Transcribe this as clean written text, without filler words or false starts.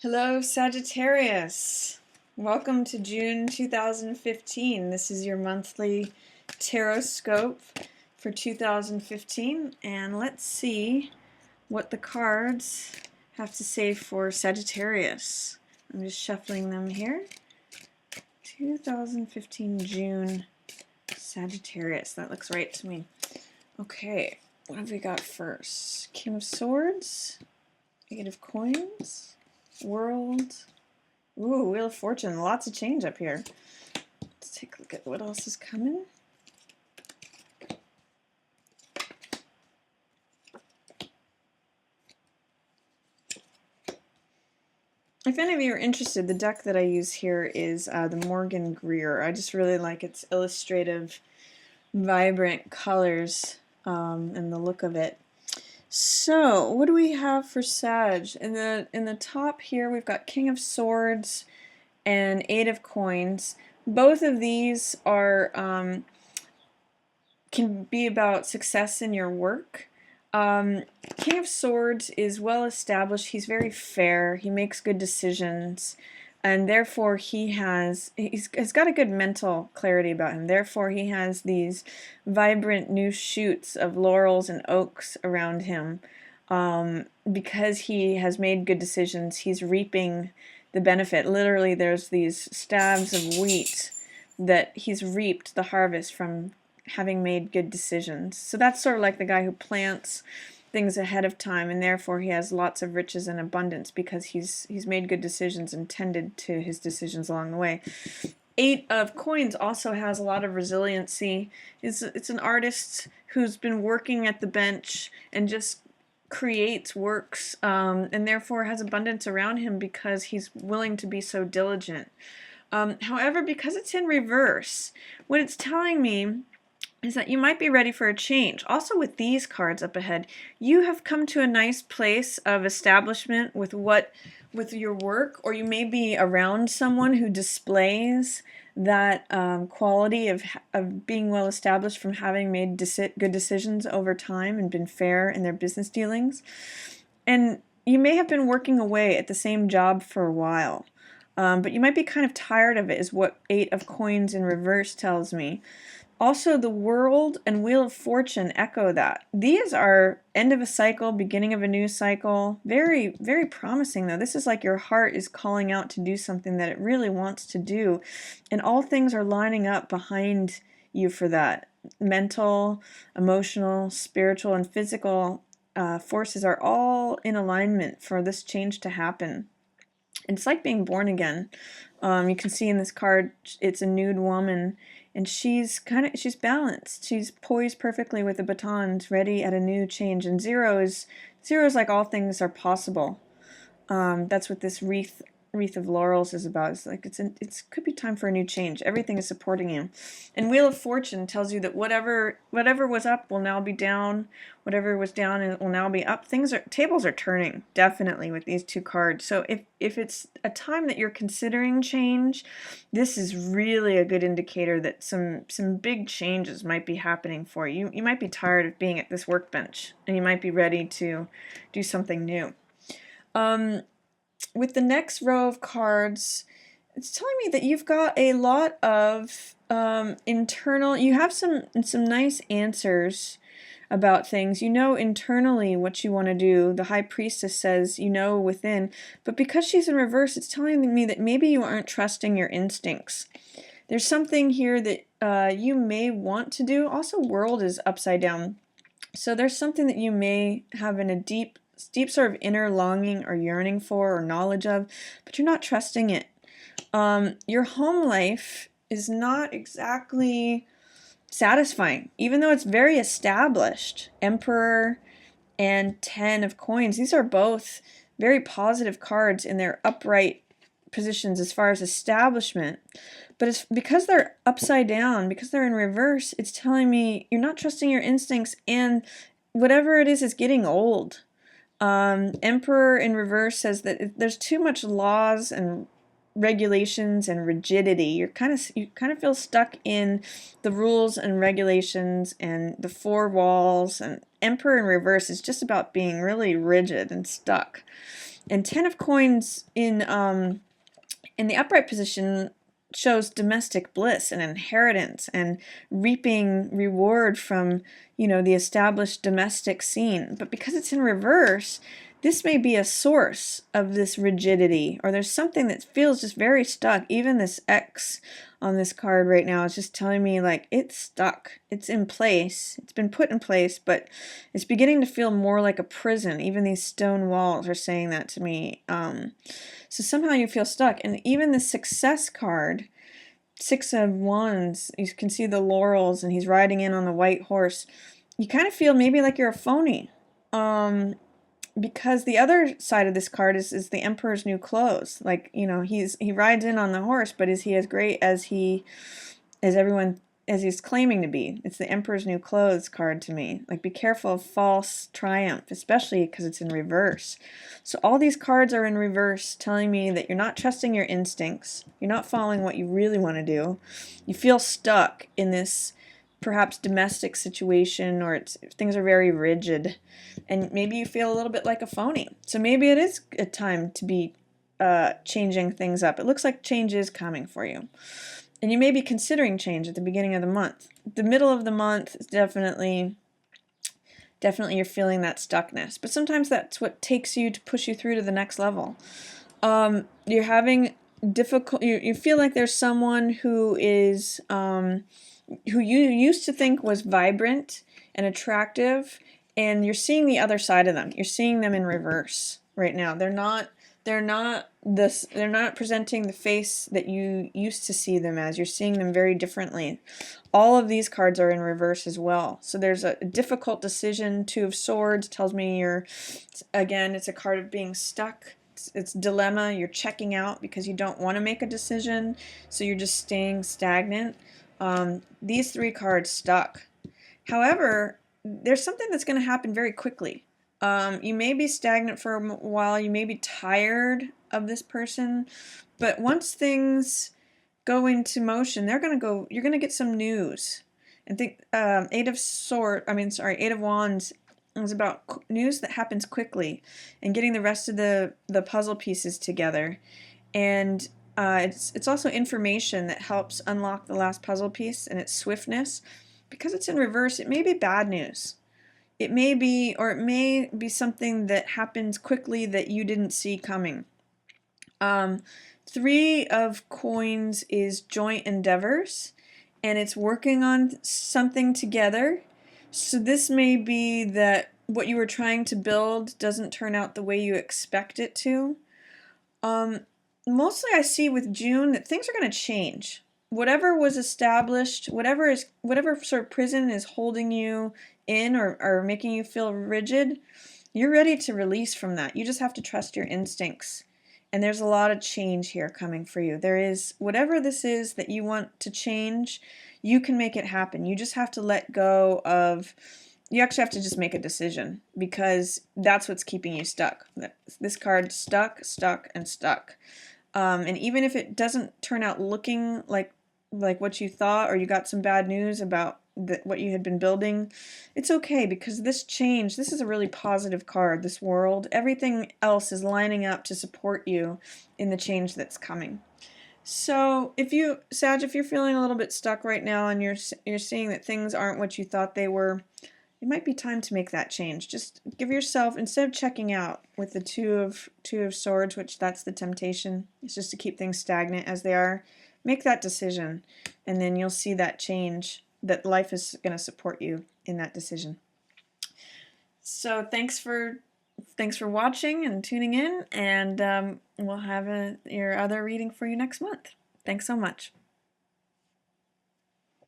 Hello, Sagittarius. Welcome to June 2015. This is your monthly tarot scope for 2015, and let's see what the cards have to say for Sagittarius. I'm just shuffling them here. 2015 June Sagittarius. That looks right to me. Okay, what have we got first? King of Swords, Eight of Coins, World. Ooh, Wheel of Fortune. Lots of change up here. Let's take a look at what else is coming. If any of you are interested, the deck that I use here is the Morgan Greer. I just really like its illustrative, vibrant colors and the look of it. So, what do we have for Sag? In the top here, we've got King of Swords and Eight of Coins. Both of these are can be about success in your work. King of Swords is well established. He's very fair. He makes good decisions, and therefore he's got a good mental clarity about him. Therefore, he has these vibrant new shoots of laurels and oaks around him. Because he has made good decisions, he's reaping the benefit. Literally, there's these stabs of wheat that he's reaped the harvest from having made good decisions. So that's sort of like the guy who plants things ahead of time, and therefore he has lots of riches and abundance because he's made good decisions and tended to his decisions along the way. Eight of Coins also has a lot of resiliency. It's an artist who's been working at the bench and just creates works, and therefore has abundance around him because he's willing to be so diligent. However, because it's in reverse, what it's telling me is that you might be ready for a change. Also, with these cards up ahead, you have come to a nice place of establishment with your work, or you may be around someone who displays that quality of being well established from having made good decisions over time and been fair in their business dealings. And you may have been working away at the same job for a while, but you might be kind of tired of it, is what Eight of Coins in reverse tells me. Also, the World and Wheel of Fortune echo that. These are end of a cycle, beginning of a new cycle. Very, very promising, though. This is like your heart is calling out to do something that it really wants to do. And all things are lining up behind you for that. Mental, emotional, spiritual, and physical forces are all in alignment for this change to happen. It's like being born again. You can see in this card, it's a nude woman, and she's balanced. She's poised perfectly with the batons, ready at a new change. And zero is like all things are possible. That's what this wreath of laurels is about. It's like it could be time for a new change. Everything is supporting you. And Wheel of Fortune tells you that whatever was up will now be down. Whatever was down will now be up. Tables are turning, definitely, with these two cards. So if it's a time that you're considering change, this is really a good indicator that some big changes might be happening for you. You might be tired of being at this workbench, and you might be ready to do something new. With the next row of cards, it's telling me that you've got a lot of internal, you have some nice answers about things. You know internally what you want to do. The High Priestess says you know within, but because she's in reverse, it's telling me that maybe you aren't trusting your instincts. There's something here that you may want to do. Also, World is upside down. So there's something that you may have in a deep sort of inner longing or yearning for or knowledge of, but you're not trusting it. Your home life is not exactly satisfying, even though it's very established. Emperor and Ten of Coins, these are both very positive cards in their upright positions as far as establishment. But it's because they're upside down, because they're in reverse, it's telling me you're not trusting your instincts, and whatever it is getting old. Emperor in reverse says that there's too much laws and regulations and rigidity. You kind of feel stuck in the rules and regulations and the four walls. And Emperor in reverse is just about being really rigid and stuck. And Ten of Coins in the upright position shows domestic bliss and inheritance and reaping reward from, the established domestic scene. But because it's in reverse, this may be a source of this rigidity, or there's something that feels just very stuck. Even this X on this card right now is just telling me like it's stuck. It's in place. It's been put in place, but it's beginning to feel more like a prison. Even these stone walls are saying that to me. So somehow you feel stuck. And even the Success card, Six of Wands, you can see the laurels and he's riding in on the white horse. You kind of feel maybe like you're a phony. Because the other side of this card is the Emperor's New Clothes. Like, he rides in on the horse, but is he as great as he's claiming to be? It's the Emperor's New Clothes card to me. Like, be careful of false triumph, especially because it's in reverse. So all these cards are in reverse, telling me that you're not trusting your instincts. You're not following what you really want to do. You feel stuck in this perhaps domestic situation, or things are very rigid, and maybe you feel a little bit like a phony. So maybe it is a time to be changing things up. It looks like change is coming for you, and you may be considering change at the beginning of the month. The middle of the month is definitely you're feeling that stuckness, but sometimes that's what takes you to push you through to the next level. You're having difficult. You feel like there's someone who is who you used to think was vibrant and attractive, and you're seeing the other side of them. You're seeing them in reverse right now. They're not presenting the face that you used to see them as. You're seeing them very differently. All of these cards are in reverse as well. So there's a difficult decision. Two of Swords tells me it's a card of being stuck. It's dilemma. You're checking out because you don't want to make a decision, so you're just staying stagnant. These three cards stuck. However, there's something that's going to happen very quickly. You may be stagnant for a while. You may be tired of this person, but once things go into motion, you're going to get some news. And think Eight of Wands is about news that happens quickly and getting the rest of the puzzle pieces together. And it's also information that helps unlock the last puzzle piece, and its swiftness. Because it's in reverse, it may be bad news. It may be something that happens quickly that you didn't see coming. Three of Coins is joint endeavors, and it's working on something together. So this may be that what you were trying to build doesn't turn out the way you expect it to. Mostly I see with June that things are going to change. Whatever was established, whatever sort of prison is holding you in or making you feel rigid, you're ready to release from that. You just have to trust your instincts. And there's a lot of change here coming for you. There is, whatever this is that you want to change, you can make it happen. You just have to let go of, you actually have to just make a decision, because that's what's keeping you stuck. This card, stuck, and stuck. And even if it doesn't turn out looking like what you thought, or you got some bad news about what you had been building, it's okay, because this is a really positive card. This world, everything else is lining up to support you in the change that's coming. So if you're feeling a little bit stuck right now, and you're seeing that things aren't what you thought they were, it might be time to make that change. Just give yourself, instead of checking out with the two of Swords, which that's the temptation, it's just to keep things stagnant as they are, make that decision, and then you'll see that change, that life is going to support you in that decision. So thanks for watching and tuning in, and we'll have your other reading for you next month. Thanks so much.